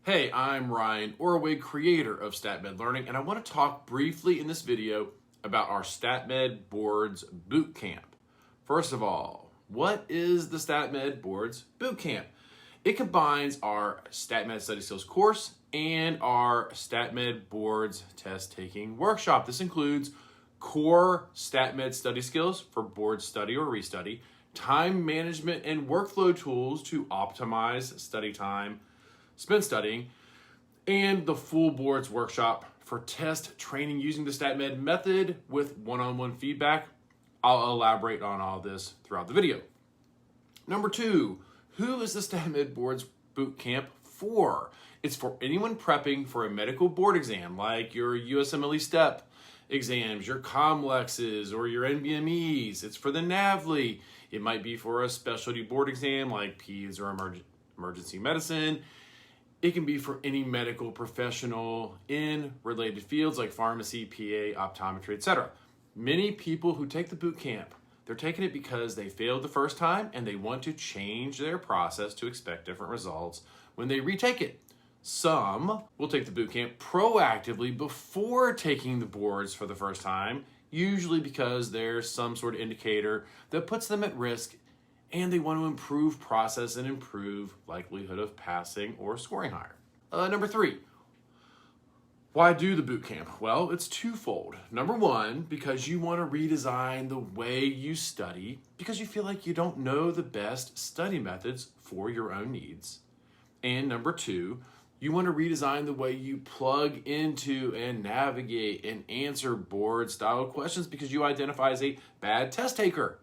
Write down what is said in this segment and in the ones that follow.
Hey, I'm Ryan Orway, creator of STATMed Learning, and I want to talk briefly in this video about our STATMed Boards Boot Camp. First of all, what is the STATMed Boards Boot Camp? It combines our STATMed Study Skills course and our STATMed Boards Test Taking Workshop. This includes core STATMed study skills for board study or restudy, time management and workflow tools to optimize study time spent studying, and the full boards workshop for test training using the STATMed method with one-on-one feedback. I'll elaborate on all this throughout the video. Number two, who is the STATMed Boards Boot Camp for? It's for anyone prepping for a medical board exam like your USMLE STEP exams, your COMLEXs, or your NBMEs. It's for the NAVLE. It might be for a specialty board exam like PEDS or emergency medicine. It can be for any medical professional in related fields like pharmacy, PA, optometry, etc. Many people who take the boot camp, they're taking it because they failed the first time and they want to change their process to expect different results when they retake it. Some will take the boot camp proactively before taking the boards for the first time, usually because there's some sort of indicator that puts them at risk and they want to improve process and improve likelihood of passing or scoring higher. Number three, why do the boot camp? Well, it's twofold. Number one, because you want to redesign the way you study because you feel like you don't know the best study methods for your own needs. And number two, you want to redesign the way you plug into and navigate and answer board style questions because you identify as a bad test taker.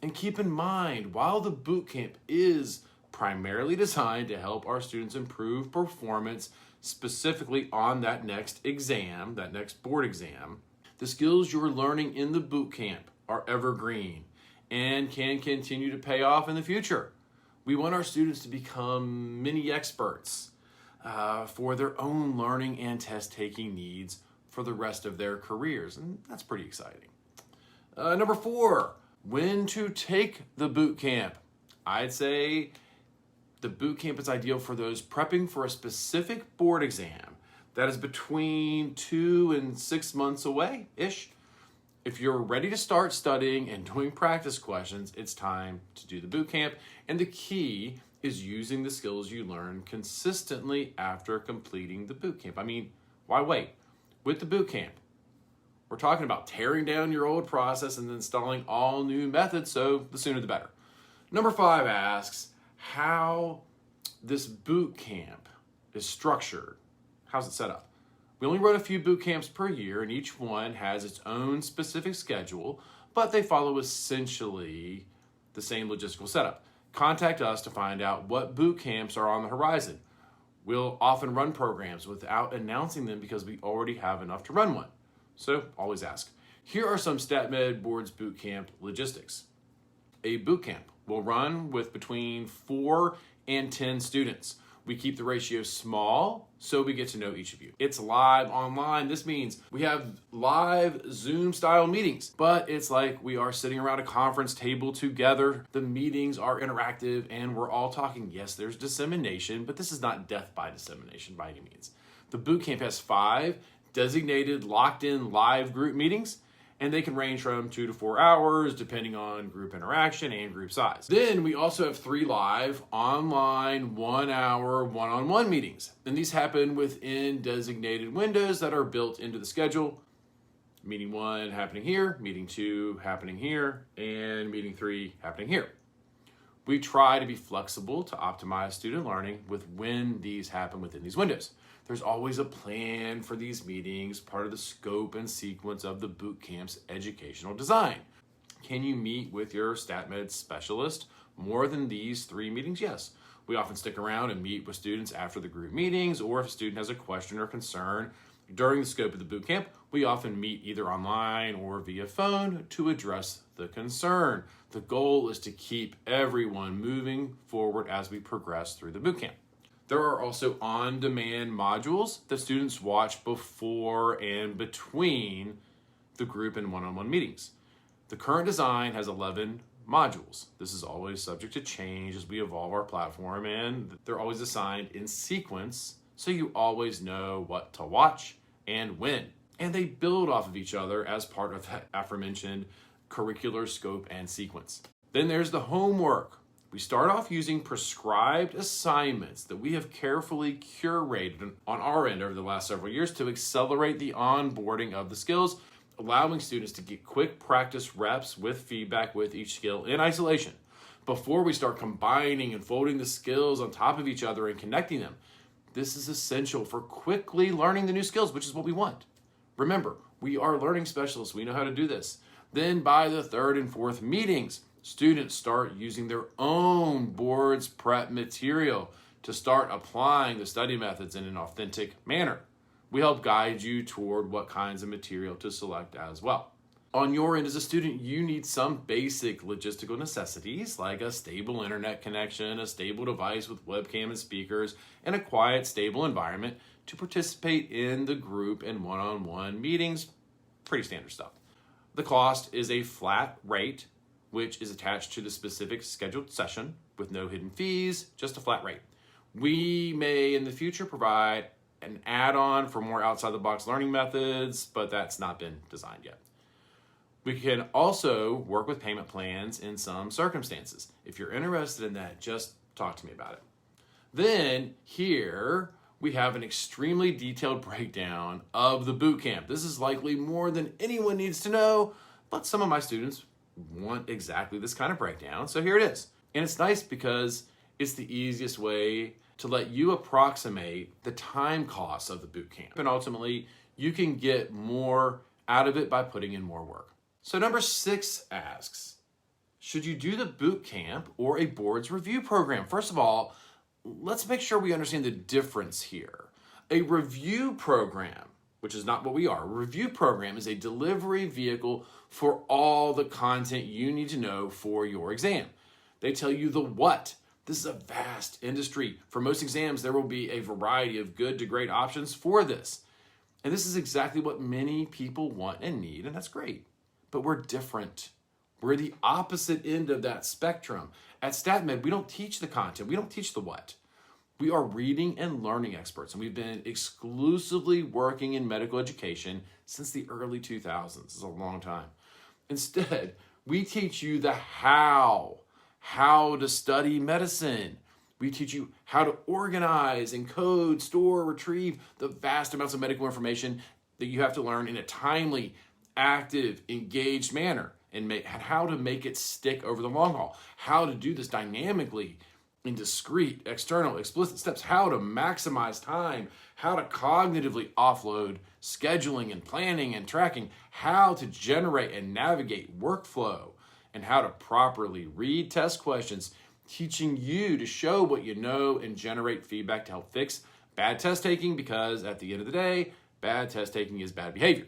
And keep in mind, while the boot camp is primarily designed to help our students improve performance specifically on that next exam, that next board exam, the skills you're learning in the boot camp are evergreen and can continue to pay off in the future. We want our students to become mini experts for their own learning and test-taking needs for the rest of their careers, and that's pretty exciting. Number four, when to take the boot camp. I'd say the boot camp is ideal for those prepping for a specific board exam that is between 2 and 6 months away-ish. If you're ready to start studying and doing practice questions, it's time to do the boot camp. And the key is using the skills you learn consistently after completing the boot camp. I mean, why wait? With the boot camp, we're talking about tearing down your old process and installing all new methods, so the sooner the better. Number five asks how this boot camp is structured. How's it set up? We only run a few boot camps per year, and each one has its own specific schedule, but they follow essentially the same logistical setup. Contact us to find out what boot camps are on the horizon. We'll often run programs without announcing them because we already have enough to run one. So always ask. Here are some STATMed Boards Boot Camp logistics. A boot camp will run with between 4 and 10 students. We keep the ratio small so we get to know each of you. It's live online. This means we have live Zoom style meetings, but it's like we are sitting around a conference table together. The meetings are interactive and we're all talking. Yes, there's dissemination, but this is not death by dissemination by any means. The boot camp has 5 designated locked-in live group meetings, and they can range from 2 to 4 hours depending on group interaction and group size. Then we also have 3 live online 1-hour one-on-one meetings, and these happen within designated windows that are built into the schedule. Meeting 1 happening here, meeting 2 happening here, and meeting 3 happening here. We try to be flexible to optimize student learning with when these happen within these windows. There's always a plan for these meetings, part of the scope and sequence of the boot camp's educational design. Can you meet with your STATMed specialist more than these 3 meetings? Yes. We often stick around and meet with students after the group meetings, or if a student has a question or concern during the scope of the boot camp, we often meet either online or via phone to address the concern. The goal is to keep everyone moving forward as we progress through the boot camp. There are also on-demand modules that students watch before and between the group and one-on-one meetings. The current design has 11 modules. This is always subject to change as we evolve our platform, and they're always assigned in sequence so you always know what to watch and when. And they build off of each other as part of that aforementioned curricular scope and sequence. Then there's the homework. We start off using prescribed assignments that we have carefully curated on our end over the last several years to accelerate the onboarding of the skills, allowing students to get quick practice reps with feedback with each skill in isolation before we start combining and folding the skills on top of each other and connecting them. This is essential for quickly learning the new skills, which is what we want. Remember, we are learning specialists. We know how to do this. Then by the third and fourth meetings, students start using their own boards prep material to start applying the study methods in an authentic manner. We help guide you toward what kinds of material to select as well. On your end as a student, you need some basic logistical necessities like a stable internet connection, a stable device with webcam and speakers, and a quiet, stable environment to participate in the group and one-on-one meetings. Pretty standard stuff. The cost is a flat rate, which is attached to the specific scheduled session with no hidden fees, just a flat rate. We may in the future provide an add-on for more outside-the-box learning methods, but that's not been designed yet. We can also work with payment plans in some circumstances. If you're interested in that, just talk to me about it. Then here we have an extremely detailed breakdown of the boot camp. This is likely more than anyone needs to know, but some of my students want exactly this kind of breakdown, so here it is. And it's nice because it's the easiest way to let you approximate the time costs of the boot camp. And ultimately, you can get more out of it by putting in more work. So number 6 asks, should you do the boot camp or a boards review program? First of all, let's make sure we understand the difference here. A review program, which is not what we are, a review program is a delivery vehicle for all the content you need to know for your exam. They tell you the what. This is a vast industry. For most exams, there will be a variety of good to great options for this. And this is exactly what many people want and need, and that's great. But we're different. We're the opposite end of that spectrum. At STATMed, we don't teach the content. We don't teach the what. We are reading and learning experts, and we've been exclusively working in medical education since the early 2000s. This is a long time. Instead, we teach you the how to study medicine. We teach you how to organize, encode, store, retrieve the vast amounts of medical information that you have to learn in a timely, active, engaged manner, and how to make it stick over the long haul, how to do this dynamically in discrete, external, explicit steps, how to maximize time, how to cognitively offload scheduling and planning and tracking, how to generate and navigate workflow, and how to properly read test questions, teaching you to show what you know and generate feedback to help fix bad test taking, because at the end of the day, bad test taking is bad behavior.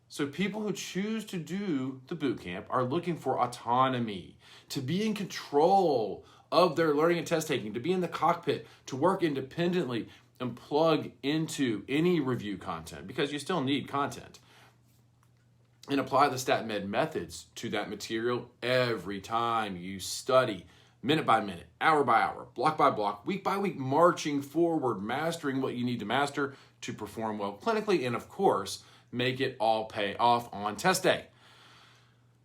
So people who choose to do the boot camp are looking for autonomy, to be in control of their learning and test taking, to be in the cockpit, to work independently and plug into any review content, because you still need content, and apply the STATMed methods to that material every time you study, minute by minute, hour by hour, block by block, week by week, marching forward, mastering what you need to master to perform well clinically, and of course, make it all pay off on test day.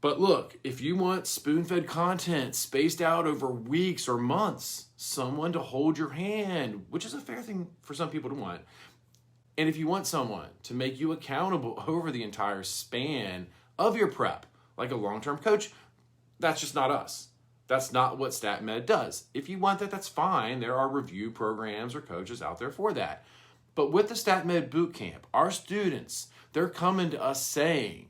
But look, if you want spoon-fed content spaced out over weeks or months, someone to hold your hand, which is a fair thing for some people to want, and if you want someone to make you accountable over the entire span of your prep, like a long-term coach, that's just not us. That's not what STATMed does. If you want that, that's fine. There are review programs or coaches out there for that. But with the STATMed Boot Camp, our students, they're coming to us saying,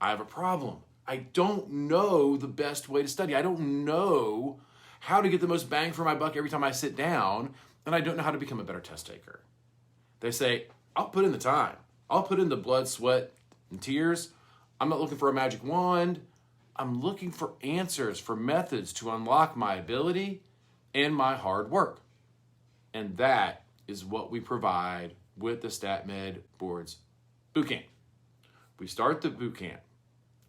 I have a problem. I don't know the best way to study. I don't know how to get the most bang for my buck every time I sit down, and I don't know how to become a better test taker. They say, I'll put in the time. I'll put in the blood, sweat, and tears. I'm not looking for a magic wand. I'm looking for answers, for methods to unlock my ability and my hard work. And that is what we provide with the STATMed Boards Boot Camp. We start the boot camp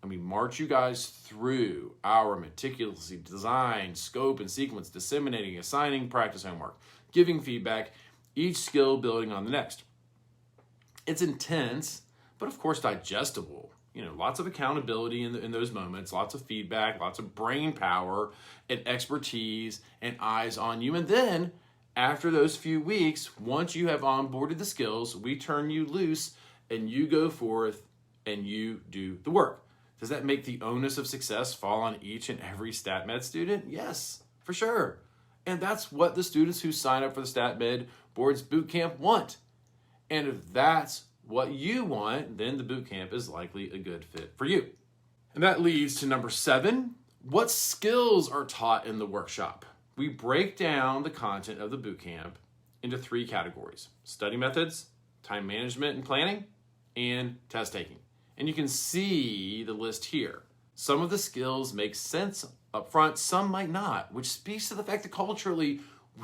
and we march you guys through our meticulously designed scope and sequence, disseminating, assigning practice homework, giving feedback, each skill building on the next. It's intense, but of course digestible. Lots of accountability in those moments, lots of feedback, lots of brain power and expertise and eyes on you. And then after those few weeks, once you have onboarded the skills, we turn you loose and you go forth and you do the work. Does that make the onus of success fall on each and every StatMed student? Yes, for sure. And that's what the students who sign up for the StatMed Boards Boot Camp want. And if that's what you want, then the boot camp is likely a good fit for you. And that leads to number 7. What skills are taught in the workshop? We break down the content of the boot camp into 3 categories: study methods, time management and planning, and test taking. And you can see the list here. Some of the skills make sense up front, some might not, which speaks to the fact that culturally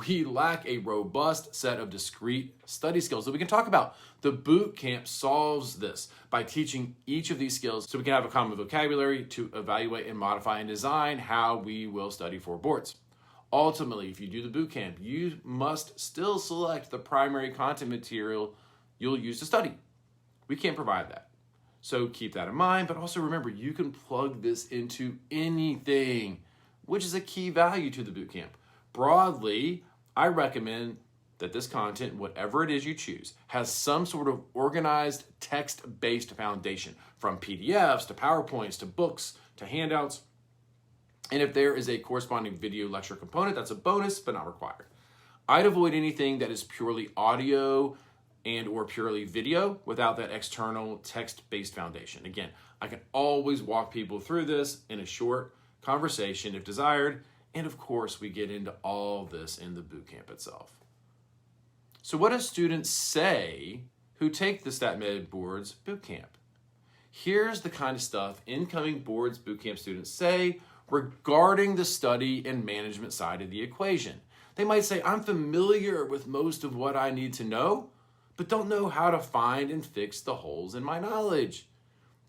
we lack a robust set of discrete study skills that we can talk about. The boot camp solves this by teaching each of these skills so we can have a common vocabulary to evaluate and modify and design how we will study for boards. Ultimately, if you do the boot camp, you must still select the primary content material you'll use to study. We can't provide that. So keep that in mind, but also remember, you can plug this into anything, which is a key value to the boot camp. Broadly, I recommend that this content, whatever it is you choose, has some sort of organized text-based foundation, from PDFs to PowerPoints to books to handouts. And if there is a corresponding video lecture component, that's a bonus, but not required. I'd avoid anything that is purely audio and or purely video without that external text-based foundation. Again, I can always walk people through this in a short conversation if desired. And of course, we get into all this in the bootcamp itself. So what do students say who take the StatMed Boards Bootcamp? Here's the kind of stuff incoming Boards Bootcamp students say regarding the study and management side of the equation. They might say, I'm familiar with most of what I need to know, but don't know how to find and fix the holes in my knowledge.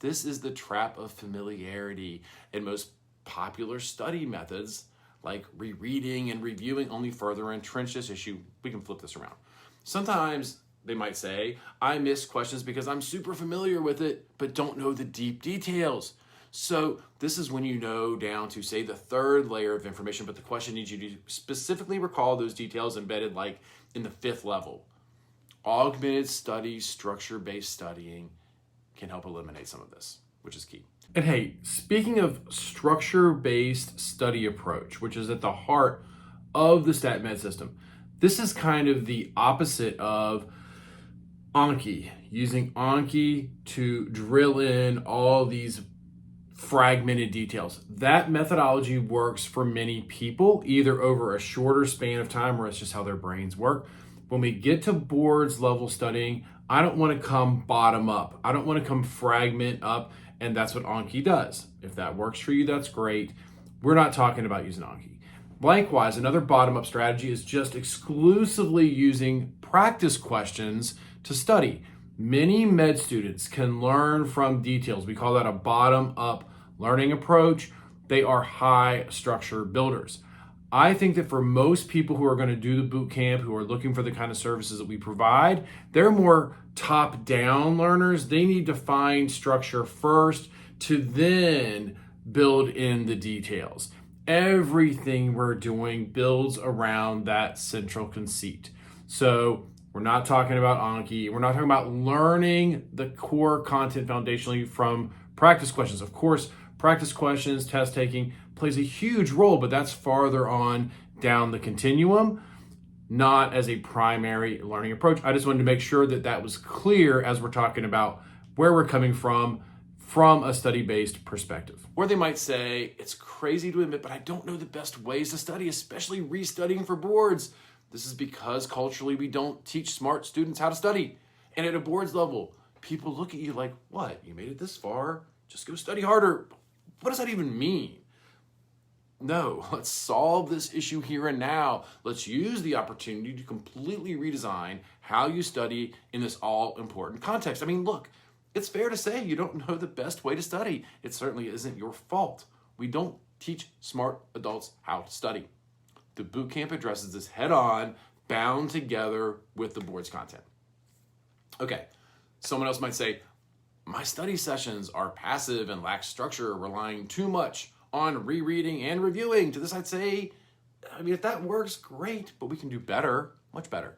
This is the trap of familiarity, and most popular study methods like rereading and reviewing only further entrench this issue. We can flip this around. Sometimes they might say, I miss questions because I'm super familiar with it, but don't know the deep details. So this is when you know down to, say, the 3rd layer of information, but the question needs you to specifically recall those details embedded like in the 5th level. Augmented study, structure-based studying can help eliminate some of this, which is key. And hey, speaking of structure-based study approach, which is at the heart of the StatMed system, this is kind of the opposite of Anki, using Anki to drill in all these fragmented details. That methodology works for many people, either over a shorter span of time, or it's just how their brains work. When we get to boards level studying, I don't want to come bottom up. I don't want to come fragment up, and that's what Anki does. If that works for you, that's great. We're not talking about using Anki. Likewise, another bottom-up strategy is just exclusively using practice questions to study. Many med students can learn from details. We call that a bottom-up learning approach. They are high structure builders. I think that for most people who are going to do the boot camp, who are looking for the kind of services that we provide, they're more top-down learners. They need to find structure first to then build in the details. Everything we're doing builds around that central conceit. So we're not talking about Anki. We're not talking about learning the core content foundationally from practice questions. Of course, practice questions, test taking plays a huge role, but that's farther on down the continuum, not as a primary learning approach. I just wanted to make sure that that was clear as we're talking about where we're coming from a study-based perspective. Or they might say, it's crazy to admit, but I don't know the best ways to study, especially restudying for boards. This is because culturally we don't teach smart students how to study. And at a boards level, people look at you like, what? You made it this far? Just go study harder. What does that even mean? No, let's solve this issue here and now. Let's use the opportunity to completely redesign how you study in this all-important context. I mean, look, it's fair to say you don't know the best way to study. It certainly isn't your fault. We don't teach smart adults how to study. The bootcamp addresses this head on, bound together with the board's content. Okay, someone else might say, my study sessions are passive and lack structure, relying too much on rereading and reviewing. To this I'd say, if that works, great, but we can do better, much better.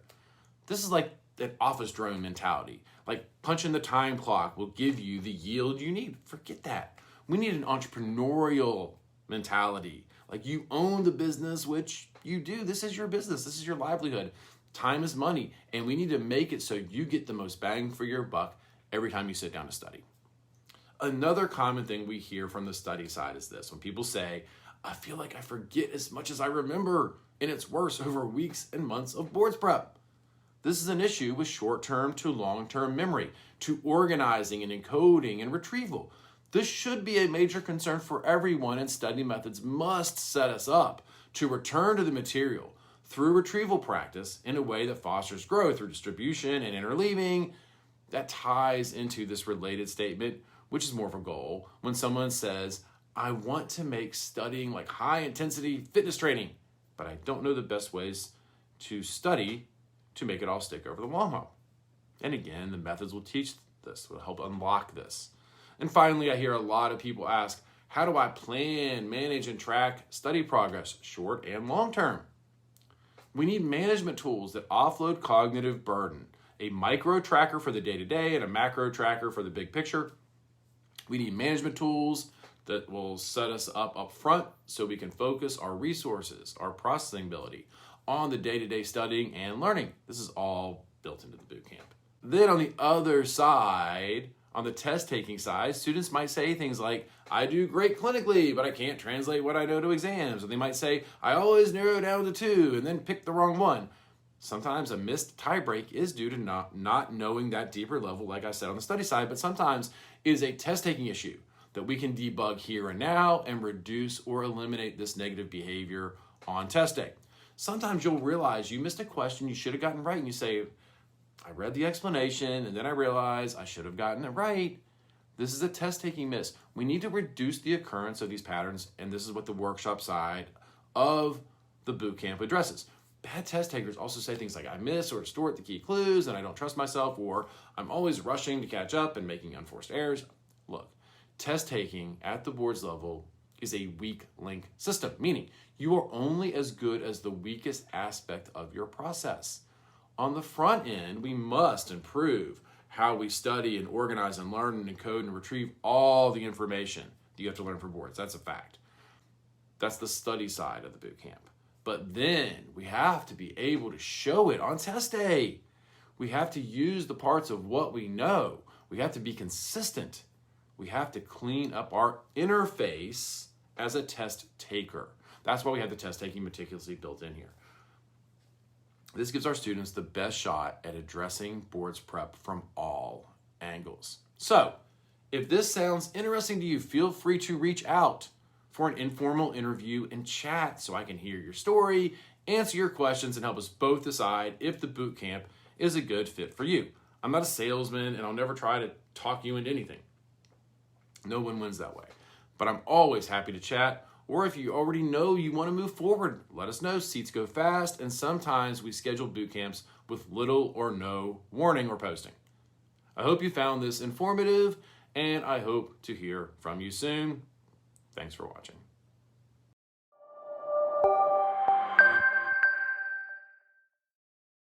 This is like an office drone mentality. Like punching the time clock will give you the yield you need. Forget that. We need an entrepreneurial mentality. Like you own the business, which you do. This is your business. This is your livelihood. Time is money, and we need to make it so you get the most bang for your buck every time you sit down to study. Another common thing we hear from the study side is this. When people say, I feel like I forget as much as I remember, and it's worse over weeks and months of boards prep. This is an issue with short-term to long-term memory, to organizing and encoding and retrieval. This should be a major concern for everyone, and study methods must set us up to return to the material through retrieval practice in a way that fosters growth through distribution and interleaving. That ties into this related statement, which is more of a goal, when someone says, I want to make studying like high-intensity fitness training, but I don't know the best ways to study to make it all stick over the long haul. And again, the methods will teach this, will help unlock this. And finally, I hear a lot of people ask, how do I plan, manage, and track study progress, short and long term? We need management tools that offload cognitive burden, a micro tracker for the day-to-day and a macro tracker for the big picture. We need management tools that will set us up front so we can focus our resources, our processing ability on the day-to-day studying and learning. This is all built into the boot camp. Then on the other side, on the test-taking side, students might say things like, I do great clinically, but I can't translate what I know to exams. Or they might say, I always narrow down to 2 and then pick the wrong one. Sometimes a missed tie break is due to not knowing that deeper level, like I said on the study side, but sometimes it is a test-taking issue that we can debug here and now and reduce or eliminate this negative behavior on test day. Sometimes you'll realize you missed a question you should have gotten right, and you say, I read the explanation, and then I realized I should have gotten it right. This is a test-taking miss. We need to reduce the occurrence of these patterns, and this is what the workshop side of the boot camp addresses. Bad test takers also say things like, I miss or distort the key clues, and I don't trust myself, or I'm always rushing to catch up and making unforced errors. Look, test-taking at the boards level is a weak link system, meaning you are only as good as the weakest aspect of your process. On the front end, we must improve how we study and organize and learn and encode and retrieve all the information that you have to learn for boards. That's a fact. That's the study side of the boot camp. But then we have to be able to show it on test day. We have to use the parts of what we know. We have to be consistent. We have to clean up our interface as a test taker. That's why we have the test taking meticulously built in here. This gives our students the best shot at addressing boards prep from all angles. So, if this sounds interesting to you, feel free to reach out for an informal interview and chat so I can hear your story, answer your questions, and help us both decide if the boot camp is a good fit for you. I'm not a salesman, and I'll never try to talk you into anything. No one wins that way. But I'm always happy to chat. Or if you already know you want to move forward, let us know. Seats go fast, and sometimes we schedule boot camps with little or no warning or posting. I hope you found this informative, and I hope to hear from you soon. Thanks for watching.